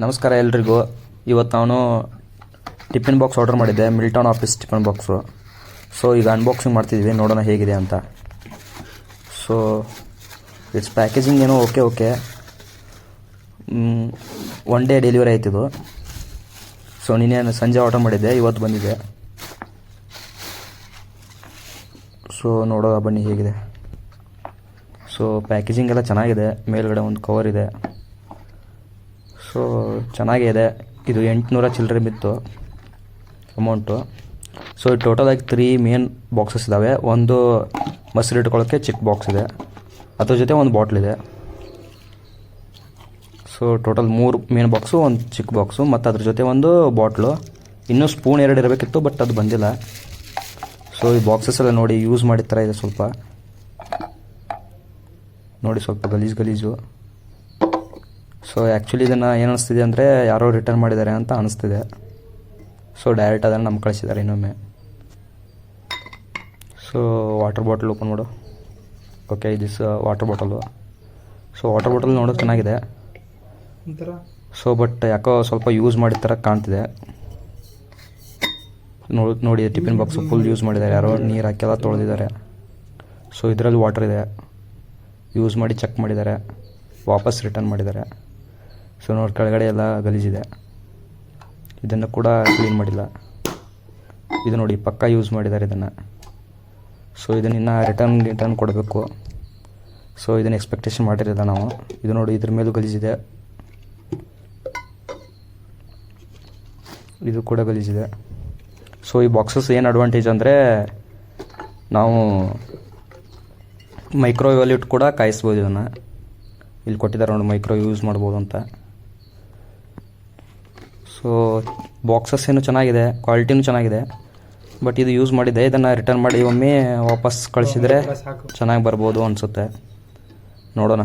ನಮಸ್ಕಾರ ಎಲ್ರಿಗೂ. ಇವತ್ತು ನಾನು ಟಿಫಿನ್ ಬಾಕ್ಸ್ ಆರ್ಡರ್ ಮಾಡಿದ್ದೆ, Milton office tiffin box. So ಈಗ ಅನ್ಬಾಕ್ಸಿಂಗ್ ಮಾಡ್ತಿದ್ವಿ, ನೋಡೋಣ ಹೇಗಿದೆ ಅಂತ. ಸೊ ಇಟ್ಸ್ ಪ್ಯಾಕೇಜಿಂಗ್ ಏನೋ ಓಕೆ. ಒನ್ ಡೇ ಡೆಲಿವರಿ ಆಯ್ತಿದ್ದು. ಸೊ ನಿನ್ನೆ ಸಂಜೆ ಆರ್ಡರ್ ಮಾಡಿದ್ದೆ, ಇವತ್ತು ಬಂದಿದೆ. ಸೊ ನೋಡೋಣ ಬನ್ನಿ ಹೇಗಿದೆ. ಸೊ ಪ್ಯಾಕೇಜಿಂಗ್ ಎಲ್ಲ ಚೆನ್ನಾಗಿದೆ, ಮೇಲ್ಗಡೆ ಒಂದು ಕವರ್ ಇದೆ. ಸೊ ಚೆನ್ನಾಗಿದೆ. ಇದು 800 ಚಿಲ್ಲರೆ ಬಿತ್ತು ಅಮೌಂಟು. ಸೊ ಟೋಟಲಾಗಿ 3 ಮೇನ್ ಬಾಕ್ಸಸ್ ಇದ್ದಾವೆ. ಒಂದು ಮೊಸರು ಇಟ್ಕೊಳ್ಳೋಕ್ಕೆ ಚಿಕ್ಕ ಬಾಕ್ಸ್ ಇದೆ, ಅದ್ರ ಜೊತೆ ಒಂದು ಬಾಟ್ಲಿದೆ. ಸೊ ಟೋಟಲ್ 3 ಮೇನ್ ಬಾಕ್ಸು, ಒಂದು ಚಿಕ್ಕ ಬಾಕ್ಸು ಮತ್ತು ಅದ್ರ ಜೊತೆ ಒಂದು ಬಾಟ್ಲು. ಇನ್ನೂ ಸ್ಪೂನ್ 2 ಇರಬೇಕಿತ್ತು, ಬಟ್ ಅದು ಬಂದಿಲ್ಲ. ಸೊ ಈ ಬಾಕ್ಸಸ್ ಎಲ್ಲ ನೋಡಿ ಯೂಸ್ ಮಾಡಿದ ಥರ ಇದೆ. ಸ್ವಲ್ಪ ನೋಡಿ, ಸ್ವಲ್ಪ ಗಲೀಜು. ಸೊ ಆ್ಯಕ್ಚುಲಿ ಇದನ್ನು ಏನು ಅನಿಸ್ತಿದೆ ಅಂದರೆ ಯಾರೋ ರಿಟರ್ನ್ ಮಾಡಿದ್ದಾರೆ ಅಂತ ಅನಿಸ್ತಿದೆ. ಸೊ ಡೈರೆಕ್ಟ್ ಅದನ್ನು ನಮ್ಗೆ ಕಳಿಸಿದ್ದಾರೆ ಇನ್ನೊಮ್ಮೆ. ಸೊ ವಾಟರ್ ಬಾಟಲ್ ಓಪನ್ ಮಾಡು. Okay, this water bottle. So water bottle ನೋಡೋಕೆ ಚೆನ್ನಾಗಿದೆ. ಸೊ ಬಟ್ ಯಾಕೋ ಸ್ವಲ್ಪ ಯೂಸ್ ಮಾಡಿದ ಥರ ಕಾಣ್ತಿದೆ. ನೋಡಿ ಟಿಫಿನ್ ಬಾಕ್ಸು ಫುಲ್ ಯೂಸ್ ಮಾಡಿದ್ದಾರೆ, ಯಾರೋ ನೀರು ಹಾಕೆಲ್ಲ ತೊಳೆದಿದ್ದಾರೆ. ಸೊ ಇದರಲ್ಲಿ ವಾಟರ್ ಇದೆ, ಯೂಸ್ ಮಾಡಿ ಚೆಕ್ ಮಾಡಿದ್ದಾರೆ, ವಾಪಸ್ ರಿಟರ್ನ್ ಮಾಡಿದ್ದಾರೆ. ಸೊ ನೋಡಿ ಕೆಳಗಡೆ ಎಲ್ಲ ಗಲೀಜಿದೆ, ಇದನ್ನು ಕೂಡ ಕ್ಲೀನ್ ಮಾಡಿಲ್ಲ. ಇದು ನೋಡಿ ಪಕ್ಕ ಯೂಸ್ ಮಾಡಿದ್ದಾರೆ ಇದನ್ನು. ಸೊ ಇದನ್ನು ಇನ್ನೂ ರಿಟರ್ನ್ ಕೊಡಬೇಕು. ಸೊ ಇದನ್ನು ಎಕ್ಸ್ಪೆಕ್ಟೇಷನ್ ಮಾಡಿರಲಿಲ್ಲ ನಾವು. ಇದು ನೋಡಿ, ಇದ್ರ ಮೇಲೂ ಗಲೀಜಿದೆ, ಇದು ಕೂಡ ಗಲೀಜಿದೆ. ಸೊ ಈ ಬಾಕ್ಸಸ್ ಏನು ಅಡ್ವಾಂಟೇಜ್ ಅಂದರೆ ನಾವು ಮೈಕ್ರೋವೇವಲ್ಲಿ ಇಟ್ಟು ಕೂಡ ಕಾಯಿಸ್ಬೋದು. ಇದನ್ನು ಇಲ್ಲಿ ಕೊಟ್ಟಿದ್ದಾರೆ ನೋಡಿ, ಮೈಕ್ರೋವೇವ್ ಯೂಸ್ ಮಾಡ್ಬೋದು ಅಂತ. ಸೊ ಬಾಕ್ಸಸ್ ಏನು ಚೆನ್ನಾಗಿದೆ, ಕ್ವಾಲಿಟಿನೂ ಚೆನ್ನಾಗಿದೆ. ಬಟ್ ಇದು ಯೂಸ್ ಮಾಡಿದೆ, ಇದನ್ನು ರಿಟರ್ನ್ ಮಾಡಿ ಒಮ್ಮೆ ವಾಪಸ್ ಕಳಿಸಿದರೆ ಚೆನ್ನಾಗಿ ಬರ್ಬೋದು ಅನಿಸುತ್ತೆ. ನೋಡೋಣ.